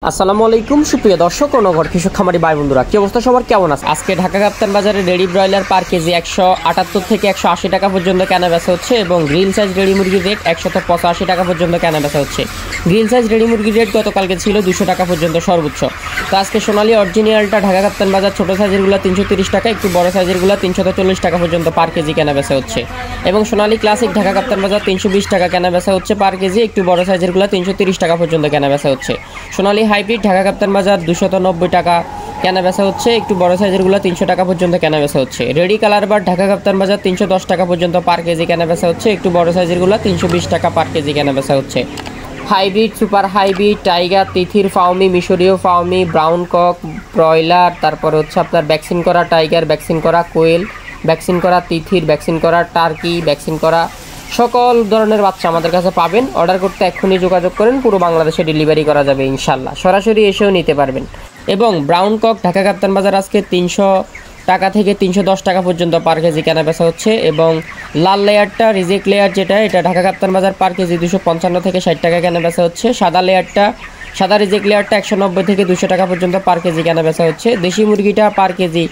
আসসালামু আলাইকুম সুপ্রিয় দর্শক ও নগর কৃষক খামারি ভাই বন্ধুরা, কি অবস্থা সবার, কেমন আছে? আজকে ঢাকা কাপ্তান বাজারে রেডি ব্রয়লার পার কেজি 178 থেকে 180 টাকা পর্যন্ত কেনা বেচা হচ্ছে এবং গ্রিল সাইজ রেডি মুরগির রেট 185 টাকা পর্যন্ত কেনা বেচা হচ্ছে। গ্রিল সাইজ রেডি মুরগির রেট গতকালকে ছিল 200 টাকা পর্যন্ত সর্বোচ্চ। তো আজকে সোনালী অরিজিনালটা ঢাকা কাপ্তান বাজার ছোটো সাইজেরগুলো 330 টাকা, একটু বড় সাইজেরগুলো 340 টাকা পর্যন্ত পার কেজি কেনা বেচা হচ্ছে এবং সোনালী ক্লাসিক ঢাকা কাপ্তান বাজার 320 টাকা কেনা বেচা হচ্ছে পার কেজি, একটু বড় সাইজেরগুলো 330 টাকা পর্যন্ত কেনা বেচা হচ্ছে। সোনালী হাইব্রিড ঢাকা কাপ্তান বাজার 290 টাকা কেনা বেচা হচ্ছে, একটু বড় সাইজেরগুলো 300 টাকা পর্যন্ত কেনা বেচা হচ্ছে। রেডি কালার বার ঢাকা কাপ্তান বাজার 310 টাকা পর্যন্ত পার কেজি কেনা বেচা হচ্ছে, একটু বড় সাইজেরগুলো 320 টাকা পার কেজি কেনা বেচা হচ্ছে। হাইব্রিড, সুপার হাইব্রিড, টাইগার, তিথির ফাউমি, মিশরীয় ফাউমি, ব্রাউন কক, ব্রয়লার, তারপর হচ্ছে আপনার ভ্যাকসিন করা টাইগার, ভ্যাকসিন করা কোয়েল, ভ্যাকসিন করা তিথির, ভ্যাকসিন করা টার্কি, ভ্যাকসিন করা সকল ধরনের বাচ্চা আমাদের কাছে পাবেন। অর্ডার করতে এক্ষুনি যোগাযোগ করেন, পুরো বাংলাদেশে ডেলিভারি করা যাবে ইনশাল্লাহ, সরাসরি এসেও নিতে পারবেন। এবং ব্রাউন কক ঢাকা কাপ্তান বাজার আজকে 300 টাকা থেকে 310 টাকা পর্যন্ত পার কেজি কেনা বেচা হচ্ছে এবং লাল লেয়ারটা রিজেক্ট লেয়ার যেটা, এটা ঢাকা কাপ্তান বাজার পার কেজি 255 থেকে 60 টাকা কেনা বেচা হচ্ছে। সাদা লেয়ারটা, সাদা রিজেক্ট লেয়ারটা 190 থেকে 200 টাকা পর্যন্ত পার কেজি কেনা বেচা হচ্ছে। দেশি মুরগিটা পার কেজি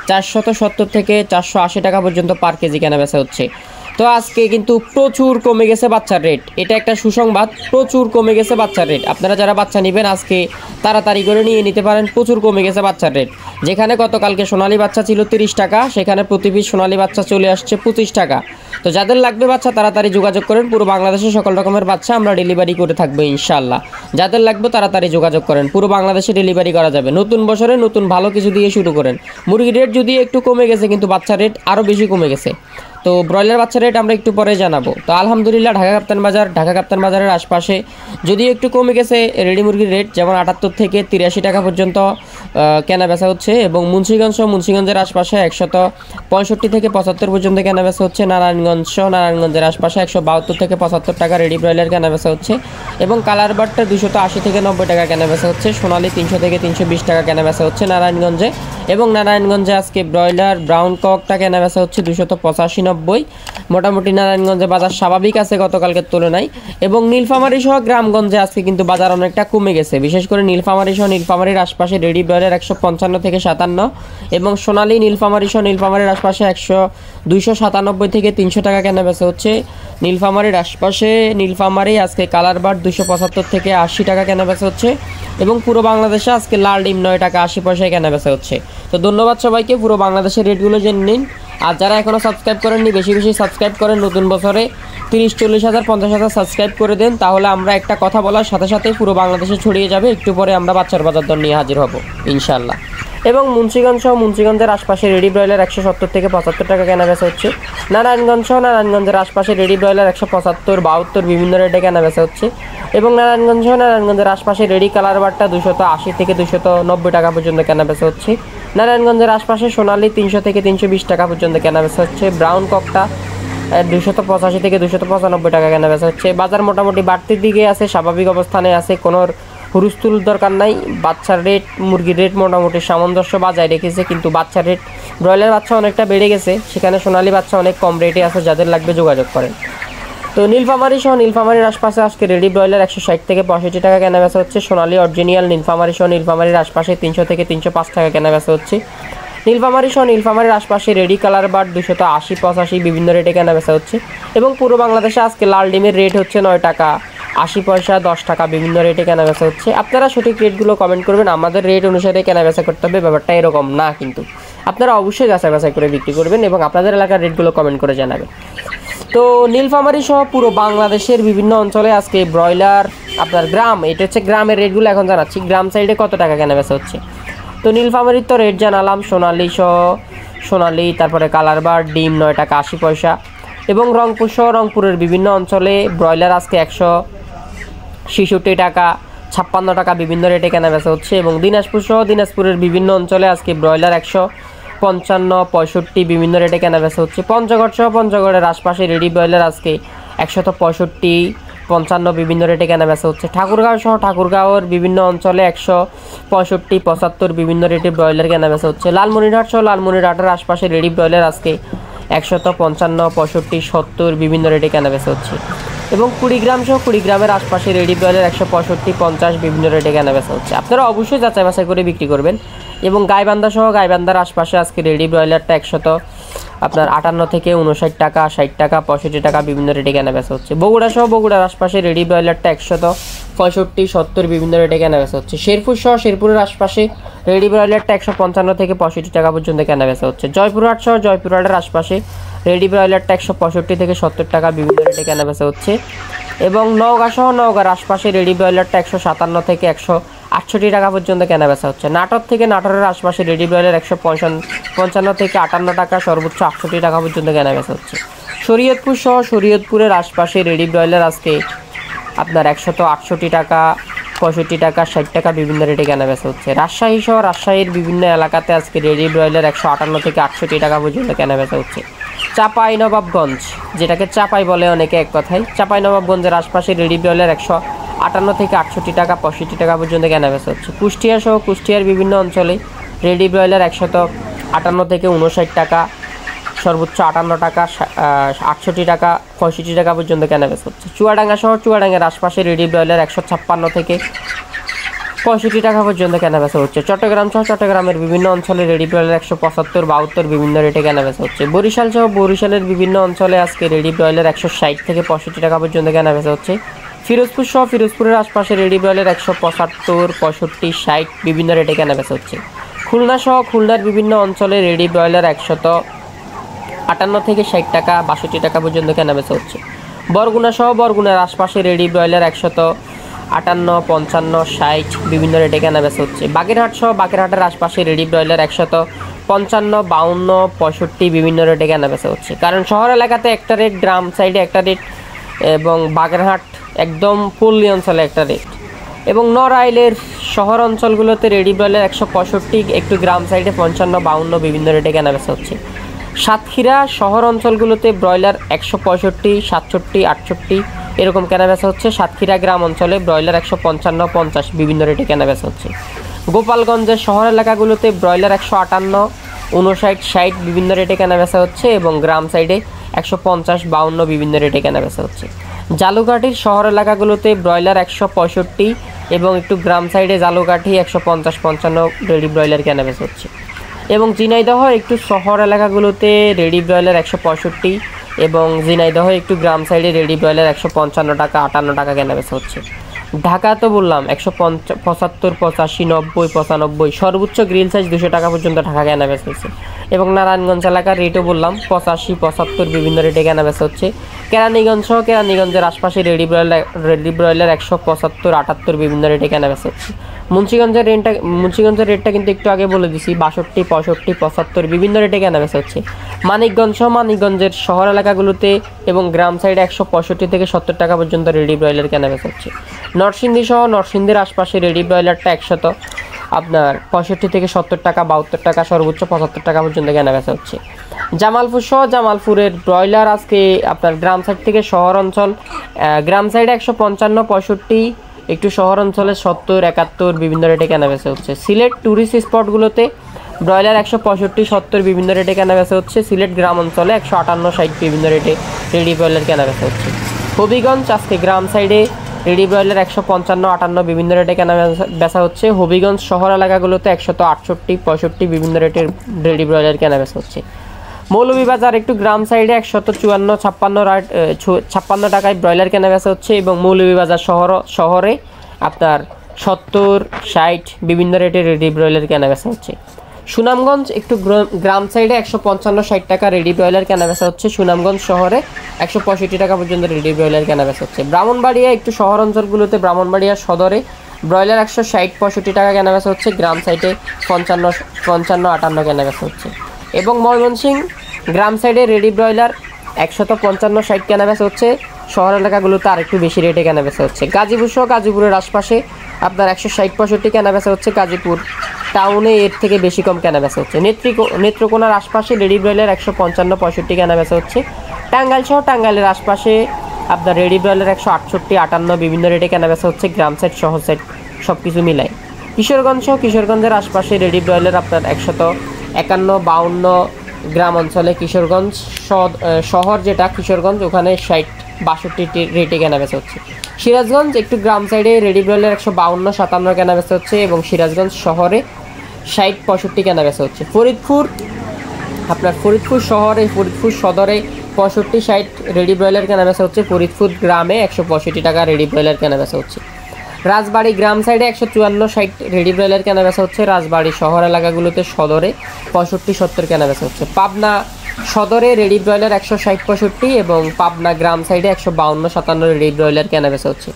470 থেকে 480 টাকা পর্যন্ত পার কেজি কেনা বেচা হচ্ছে। তো আজকে কিন্তু প্রচুর কমে গেছে বাচ্চার রেট, এটা একটা সুসংবাদ, প্রচুর কমে গেছে বাচ্চার রেট। আপনারা যারা বাচ্চা নেবেন আজকে তাড়াতাড়ি করে নিয়ে নিতে পারেন, প্রচুর কমে গেছে বাচ্চার রেট। যেখানে গতকালকে সোনালী বাচ্চা ছিল 30 টাকা, সেখানে প্রতি পিস সোনালী বাচ্চা চলে আসছে 25 টাকা। তো যাদের লাগবে বাচ্চা তাড়াতাড়ি যোগাযোগ করেন, পুরো বাংলাদেশে সকল রকমের বাচ্চা আমরা ডেলিভারি করে থাকবো ইনশাল্লাহ। যাদের লাগবে তাড়াতাড়ি যোগাযোগ করেন, পুরো বাংলাদেশে ডেলিভারি করা যাবে। নতুন বছরে নতুন ভালো কিছু দিয়ে শুরু করেন। মুরগির রেট যদি একটু কমে গেছে কিন্তু বাচ্চার রেট আরও বেশি কমে গেছে। তো ব্রয়লার বাচ্চার রেট আমরা একটু পরে জানাবো। তো আলহামদুলিল্লাহ ঢাকা কাপ্তান বাজারের আশপাশে যদিও একটু কমে গেছে রেডি মুরগির রেট, যেমন 78 থেকে 83 টাকা পর্যন্ত কেনা বেচা হচ্ছে এবং মুন্সিগঞ্জের আশপাশে 165 থেকে 75 পর্যন্ত কেনা বেচা হচ্ছে। নারায়ণগঞ্জের আশপাশে 172 থেকে 75 টাকা রেডি ব্রয়লার কেনা বেচা হচ্ছে এবং কালার বারটা 280 থেকে 90 টাকা কেনা বেচা হচ্ছে। সোনালী 300 থেকে 320 টাকা কেনা বেচা হচ্ছে নারায়ণগঞ্জে এবং নারায়ণগঞ্জে আজকে ব্রয়লার ব্রাউন ককটা কেনা বেচা হচ্ছে 285-90। মোটামুটি নারায়ণগঞ্জে বাজার স্বাভাবিক আছে গতকালকের তুলনায় এবং নীলফামারী সহ গ্রামগঞ্জে আজকে কিন্তু বাজার অনেকটা কমে গেছে, বিশেষ করে নীলফামারীর আশপাশে রেডি ব্রয়লার 155 থেকে 57 এবং সোনালী নীলফামারীর আশপাশে 297 থেকে 300 টাকা কেনা বেচা হচ্ছে। নীলফামারীর আশপাশে নীলফামারী আজকে কালার বার 275 থেকে 80 টাকা কেনা বেচা হচ্ছে এবং পুরো বাংলাদেশে আজকে লাল ডিম 9 টাকা 80 পয়সায় কেনা বেচা হচ্ছে। তো ধন্যবাদ সবাইকে, পুরো বাংলাদেশের রেটগুলো জেনে নিন। আর যারা এখনও সাবস্ক্রাইব করেননি বেশি বেশি সাবস্ক্রাইব করেন, নতুন বছরে 30-40 হাজার 50 হাজার সাবস্ক্রাইব করে দেন, তাহলে আমরা একটা কথা বলার সাথে সাথে পুরো বাংলাদেশে ছড়িয়ে যাবে। একটু পরে আমরা বাচ্চার বাজার দর নিয়ে হাজির হব ইনশাল্লাহ। মুন্সিগঞ্জের আশপাশে রেডি ব্রয়লার 170 থেকে 75 টাকা কেনা বেচা হচ্ছে। নারায়ণগঞ্জের আশপাশে রেডি ব্রয়লার 175-72 বিভিন্ন রেটে কেনা বেচা হচ্ছে এবং নারায়ণগঞ্জের আশপাশে রেডি কালার বারটা 280 থেকে 290 টাকা পর্যন্ত কেনা বেচা হচ্ছে। নারায়ণগঞ্জের আশপাশে সোনালী 300 থেকে 320 টাকা পর্যন্ত কেনা বেচা হচ্ছে। ব্রাউন ককটা 285 থেকে 295 টাকা কেনা বেচা হচ্ছে। বাজার মোটামুটি বাড়তির দিকে আছে, স্বাভাবিক অবস্থানে আছে, কোনো হুরুস্থুল দরকার নাই। বাচ্চার রেট, মুরগির রেট মোটামুটি সামঞ্জস্য বাজায় রেখেছে, কিন্তু বাচ্চার রেট ব্রয়লার বাচ্চা অনেকটা বেড়ে গেছে, সেখানে সোনালী বাচ্চা অনেক কম রেটে আছে, যাদের লাগবে যোগাযোগ করেন। তো নীলফামারীর আশপাশে আজকে রেডি ব্রয়লার 160 থেকে 65 টাকা কেনা বেচা হচ্ছে। সোনালী অরিজিনাল নীলফামারীর আশপাশে 300 থেকে 305 টাকা কেনা বেচা হচ্ছে। নীলফামারীর আশপাশে রেডি কালার বার 280-85 বিভিন্ন রেটে কেনা বেচা হচ্ছে এবং পুরো বাংলাদেশে আজকে লাল ডিমের রেট হচ্ছে 9 টাকা 80 পয়সা, 10 টাকা বিভিন্ন রেটে কেনা বেচা হচ্ছে। আপনারা সঠিক রেটগুলো কমেন্ট করবেন, আমাদের রেট অনুসারে কেনা বেচা করতে হবে, ব্যাপারটা এরকম না, কিন্তু আপনারা অবশ্যই যাচাই বাছাই করে বিক্রি করবেন এবং আপনাদের এলাকার রেটগুলো কমেন্ট করে জানাবেন। তো নীলফামারী সহ পুরো বাংলাদেশের বিভিন্ন অঞ্চলে আজকে ব্রয়লার আপনার গ্রাম, এটা হচ্ছে গ্রামের রেটগুলো এখন জানাচ্ছি, গ্রাম সাইডে কত টাকা কেনা বেচা হচ্ছে। তো নীলফামারীর তো রেট জানালাম, সোনালী তারপরে কালার বার ডিম 9 টাকা 80 পয়সা এবং রংপুরের বিভিন্ন অঞ্চলে ব্রয়লার আজকে 166 টাকা 56 টাকা বিভিন্ন রেটে কেনা বেচা হচ্ছে এবং দিনাজপুরের বিভিন্ন অঞ্চলে আজকে ব্রয়লার 155-65 বিভিন্ন রেটে কেনা বেচা হচ্ছে। পঞ্চগড়ের আশপাশে রেডি ব্রয়লার আজকে 165-55 বিভিন্ন রেটে কেনা বেচা হচ্ছে। ঠাকুরগাঁওয়ের বিভিন্ন অঞ্চলে 165-75 বিভিন্ন রেটে ব্রয়লার কেনা বেচা হচ্ছে। লালমনিরহাটের আশপাশে রেডি ব্রয়লার আজকে 155-65-70 বিভিন্ন রেটে কেনা বেচা হচ্ছে। এবং 20 গ্রাম সহ 20 গ্রামের আশপাশে রেডি ব্রয়লার 165, 50 বিভিন্ন রেটে কেনা বেচা হচ্ছে। আপনারা অবশ্যই যাচাই বাছাই করে বিক্রি করবেন। এবং গাইবান্ধা সহ গাইবান্ধার আশপাশে আজকে রেডি ব্রয়লারটা আপনার 58 থেকে 59 টাকা, 60 টাকা, 65 টাকা বিভিন্ন রেটে কেনা বেচা হচ্ছে। বগুড়া সহ বগুড়ার আশপাশে রেডি ব্রয়লারটা 165, 70 বিভিন্ন রেটে কেনা বেচা হচ্ছে। শেরপুর সহ শেরপুরের আশপাশে রেডি ব্রয়লারটা 155 থেকে 65 টাকা পর্যন্ত কেনা বেচা হচ্ছে। জয়পুরহাট সহ জয়পুরহাটের আশপাশে রেডি ব্রয়লারটা 165 থেকে 70 টাকা বিভিন্ন রেটে কেনা বেচা হচ্ছে। এবং নওগাঁ সহ নওগাঁর আশপাশে রেডি ব্রয়লারটা 157 থেকে 168 টাকা পর্যন্ত কেনা বেচা হচ্ছে। নাটোর থেকে নাটোরের আশপাশে রেডি ব্রয়লার 155 থেকে 58 টাকা, সর্বোচ্চ 68 টাকা পর্যন্ত কেনা বেচা হচ্ছে। শরীয়তপুর সহ শরীয়তপুরের আশপাশে রেডি ব্রয়লার আজকে আপনার 168 টাকা, 65 টাকা, 60 টাকা বিভিন্ন রেটে কেনা বেচা হচ্ছে। রাজশাহী সহ রাজশাহীর বিভিন্ন এলাকাতে আজকে রেডি ব্রয়লার 158 থেকে 68 টাকা পর্যন্ত কেনা বেচা হচ্ছে। চাঁপাইনবাবগঞ্জ, যেটাকে চাপাই বলে অনেকে এক কথায়, চাঁপাইনবাবগঞ্জের আশপাশে রেডি ব্রয়লার 158 থেকে 68 টাকা, 65 টাকা পর্যন্ত কেনা বেচা হচ্ছে। কুষ্টিয়া সহ কুষ্টিয়ার বিভিন্ন অঞ্চলে রেডি ব্রয়লার 158 থেকে 59 টাকা, সর্বোচ্চ 58 টাকা, 68 টাকা, 65 টাকা পর্যন্ত কেনা বেচা হচ্ছে। চুয়াডাঙ্গা সহ চুয়াডাঙ্গার আশপাশে রেডি ব্রয়লার 156 থেকে 65 টাকা পর্যন্ত কেনা বেচা হচ্ছে। চট্টগ্রাম সহ চট্টগ্রামের বিভিন্ন অঞ্চলে রেডি ব্রয়লার 175, 72 বিভিন্ন রেটে কেনা বেচা হচ্ছে। বরিশাল সহ বরিশালের বিভিন্ন অঞ্চলে আজকে রেডি ব্রয়লার 160 থেকে 65 টাকা পর্যন্ত কেনা বেচা হচ্ছে। ফিরোজপুর সহ ফিরোজপুরের আশপাশে রেডি ব্রয়লার 175, 65, 60 বিভিন্ন রেটে কেনা বেচা হচ্ছে। খুলনা সহ খুলনার বিভিন্ন অঞ্চলে রেডি ব্রয়লার 158 থেকে 60 টাকা, 62 টাকা পর্যন্ত কেনা বেচা হচ্ছে। বরগুনা সহ বরগুনার আশপাশে রেডি ব্রয়লার 158, 55, 60 বিভিন্ন রেটে কেনা বেচা হচ্ছে। বাগেরহাট সহ বাগেরহাটের আশপাশে রেডি ব্রয়লার 155, 52, 65 বিভিন্ন রেটে কেনা বেচা হচ্ছে। কারণ শহর এলাকাতে একটা রেট, গ্রাম সাইডে একটা রেট, এবং বাগেরহাট একদম পল্লী অঞ্চলে একটা রেট। এবং নড়াইলের শহর অঞ্চলগুলোতে রেডি ব্রয়লার 165, একটু গ্রাম সাইডে 55, 52 বিভিন্ন রেটে কেনা বেচা হচ্ছে। সাতক্ষীরা শহর অঞ্চলগুলোতে ব্রয়লার 165, 67, 68 এরকম কেনা বেচা হচ্ছে। সাতক্ষীরা গ্রাম অঞ্চলে ব্রয়লার 155, 50 বিভিন্ন রেটে কেনা বেচা হচ্ছে। গোপালগঞ্জের শহর এলাকাগুলোতে ব্রয়লার 158, 59, 60 বিভিন্ন রেটে কেনা বেচা হচ্ছে, এবং গ্রাম সাইডে 150, 52 বিভিন্ন রেটে কেনা বেচা হচ্ছে। জালুকাঠির শহর এলাকাগুলোতে ব্রয়লার 165 এবং একটু গ্রাম সাইডে জালুকাঠি 150, 55 রেডি ব্রয়লার কেনা বেচা হচ্ছে। এবং ঝিনাইদহ একটু শহর এলাকাগুলোতে রেডি ব্রয়লার 165 এবং ঝিনাইদহ একটু গ্রাম সাইডে রেডি ব্রয়লার 155 টাকা, 58 টাকা কেনা বেচা হচ্ছে। ঢাকা তো বললাম 175, 85, 90, 95, সর্বোচ্চ গ্রিল সাইজ 200 টাকা পর্যন্ত ঢাকা কেনা বেচা হচ্ছে। এবং নারায়ণগঞ্জ এলাকার রেটও বললাম 85, 75 বিভিন্ন রেটে কেনা বেচা হচ্ছে। কেরানীগঞ্জ সহ কেরানীগঞ্জের আশপাশে রেডি ব্রয়লার 175, 78 বিভিন্ন রেটে কেনা বেচা হচ্ছে। মুন্সিগঞ্জের রেটটা কিন্তু একটু আগে বলে দিছি 62, 65, 75 বিভিন্ন রেটে কেনা বেচা হচ্ছে। মানিকগঞ্জ সহ মানিকগঞ্জের শহর এলাকাগুলোতে এবং গ্রাম সাইডে 165 থেকে 70 টাকা পর্যন্ত রেডি ব্রয়লার কেনা বেচা হচ্ছে। নরসিংদী সহ নরসিংদীর আশপাশে রেডি ব্রয়লারটা 65 থেকে 70 টাকা, 72 টাকা, সর্বোচ্চ 75 টাকা পর্যন্ত কেনা বেচা হচ্ছে। জামালপুর সহ জামালপুরের ব্রয়লার আজকে আপনার গ্রাম সাইড থেকে শহর অঞ্চল, গ্রাম সাইডে 155, 65, একটু শহর অঞ্চলে 70, 71 বিভিন্ন রেটে কেনা বেচা হচ্ছে। সিলেট ট্যুরিস্ট স্পটগুলোতে ব্রয়লার 165, 70 বিভিন্ন রেটে কেনা বেচা হচ্ছে। সিলেট গ্রাম অঞ্চলে 158, 60 বিভিন্ন রেটে রেডি ব্রয়লার কেনা বেচা হচ্ছে। হবিগঞ্জ আজকে গ্রাম সাইডে রেডি ব্রয়লার 155, 58 বিভিন্ন রেটে কেনা বেচা হচ্ছে। হবিগঞ্জ শহর এলাকাগুলোতে 168, 65 বিভিন্ন রেটের রেডি ব্রয়লার কেনা বেচা হচ্ছে। মৌলভীবাজার একটু গ্রাম সাইডে 154, 56 টাকায় ব্রয়লার কেনা বেচা হচ্ছে, এবং মৌলভীবাজার শহরে আপনার 70, 60 বিভিন্ন রেটের রেডি ব্রয়লার কেনা বেচা হচ্ছে। সুনামগঞ্জ একটু গ্রাম সাইডে 155, 60 টাকা রেডি ব্রয়লার কেনা বেচা হচ্ছে। সুনামগঞ্জ শহরে 165 টাকা পর্যন্ত রেডি ব্রয়লার কেনা বেচা হচ্ছে। ব্রাহ্মণবাড়িয়া একটু শহর অঞ্চলগুলোতে ব্রাহ্মণবাড়িয়া সদরে ব্রয়লার 160, 65 টাকা কেনা বেচা হচ্ছে। গ্রাম সাইডে 55, 58 কেনা বেচা হচ্ছে। এবং ময়মনসিংহ গ্রাম সাইডে রেডি ব্রয়লার 155, 60 কেনা বেচা হচ্ছে। শহর এলাকাগুলোতে আরেকটু বেশি রেটে কেনা বেচা হচ্ছে। গাজীপুর সহ গাজীপুরের আশপাশে আপনার 160, 65 কেনা বেচা হচ্ছে। গাজীপুর টাউনে এর থেকে বেশি কম কেনা বেচা হচ্ছে। নেত্রকোনার আশপাশে রেডি ব্রয়লার 155, 65 কেনা বেচা হচ্ছে। টাঙ্গাইল সহ টাঙ্গাইলের আশপাশে আপনার রেডি ব্রয়লার 168, 58 বিভিন্ন রেটে কেনা বেচা হচ্ছে। গ্রাম সাইড শহর সাইড সব কিছু মিলাই। কিশোরগঞ্জ সহ কিশোরগঞ্জের আশপাশে রেডি ব্রয়লার আপনার 151, 52 গ্রাম অঞ্চলে কিশোরগঞ্জ শহর যেটা কিশোরগঞ্জ ওখানে 60 62 রেটে কেনাবেচা হচ্ছে। সিরাজগঞ্জ একটু গ্রাম সাইডে রেডি ব্রয়লার 152-57 কেনাবেচা হচ্ছে এবং সিরাজগঞ্জ শহরে 60-65 কেনাবেচা হচ্ছে। ফরিদপুর আপনার ফরিদপুর শহরে ফরিদপুর সদরে 65-60 রেডি ব্রয়লার কেনাবেচা হচ্ছে। ফরিদপুর গ্রামে 165 টাকা রেডি ব্রয়লার কেনাবেচা হচ্ছে। রাজবাড়ী গ্রাম সাইডে 154-60 রেডি ব্রয়লার কেনাবেচা হচ্ছে। রাজবাড়ী শহর এলাকাগুলোতে সদরে 65-70 কেনাবেচা হচ্ছে। পাবনা সদরে রেডি ব্রয়লার 160-65 এবং পাবনা গ্রাম সাইডে 152-57 রেডি ব্রয়লার কেনাবেচা হচ্ছে।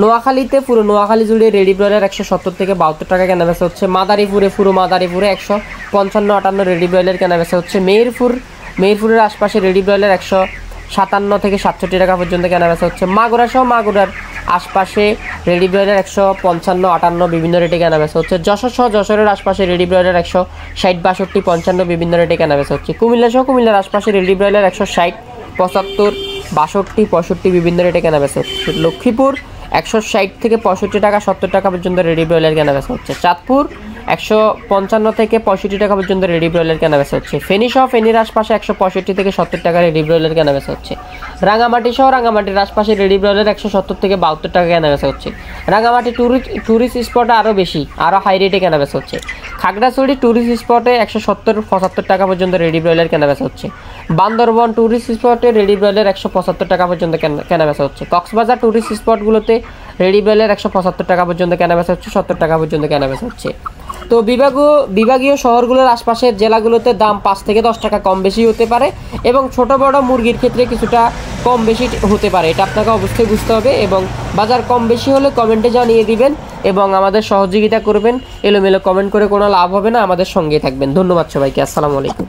নোয়াখালীতে পুরো নোয়াখালী জুড়ে রেডি ব্রয়লার 170 থেকে 72 টাকা কেনাবেচা হচ্ছে। মাদারীপুরে পুরো মাদারীপুরে 155-58 রেডি ব্রয়লার কেনাবেচা হচ্ছে। মেহেরপুরের আশপাশে রেডি ব্রয়লার 157 থেকে 67 টাকা পর্যন্ত কেনাবেচা হচ্ছে। মাগুরা সহ মাগুরার আশপাশে রেডি ব্রয়লার 155-58 বিভিন্ন রেটে কেনাবেচা হচ্ছে। যশোর সহ যশোরের আশপাশে রেডি ব্রয়লার 160-62-55 বিভিন্ন রেটে কেনাবেচা হচ্ছে। কুমিল্লা সহ কুমিল্লার আশপাশে রেডি ব্রয়লার 160-75-62-62-65 বিভিন্ন রেটে কেনাবেচা হচ্ছে। লক্ষ্মীপুর 160 থেকে 65 টাকা 70 টাকা পর্যন্ত রেডি ব্রয়লার কেনাবেচা হচ্ছে। চাঁদপুর 155 থেকে 65 টাকা পর্যন্ত রেডি ব্রয়লার কেনাবেচা হচ্ছে। ফেনী সহ ফেনীর আশপাশে 165 থেকে 70 টাকা রেডি ব্রয়লার কেনাবেচা হচ্ছে। রাঙামাটি সহ রাঙামাটির আশপাশে রেডি ব্রয়লার 170 থেকে 72 টাকা কেনাবেচা হচ্ছে। রাঙামাটি টুরিস্ট স্পটে আরও বেশি, আরও হাই রেটে কেনাবেচা হচ্ছে। খাগড়াছড়ি টুরিস্ট স্পটে 170-75 টাকা পর্যন্ত রেডি ব্রয়লার কেনাবেচা হচ্ছে। বান্দরবন টুরিস্ট স্পটে রেডি ব্রয়লার 175 টাকা পর্যন্ত কেনাবেচা হচ্ছে। কক্সবাজার টুরিস্ট স্পটগুলোতে রেডি ব্রয়লার 175 টাকা পর্যন্ত কেনাবেচা হচ্ছে, 70 টাকা পর্যন্ত কেনাবেচা হচ্ছে। তো বিভাগীয় শহরগুলোর আশপাশের জেলাগুলোতে দাম 5 থেকে 10 টাকা কম বেশি হতে পারে এবং ছোট বড় মুরগির ক্ষেত্রে কিছুটা কম বেশি হতে পারে, এটা আপনাকে অবশ্যই বুঝতে হবে। এবং বাজার কম বেশি হলে কমেন্টে জানিয়ে দিবেন এবং আমাদের সহযোগিতা করবেন। এলোমেলো কমেন্ট করে কোনো লাভ হবে না, আমাদের সঙ্গেই থাকবেন। ধন্যবাদ সবাইকে, আসসালামু আলাইকুম।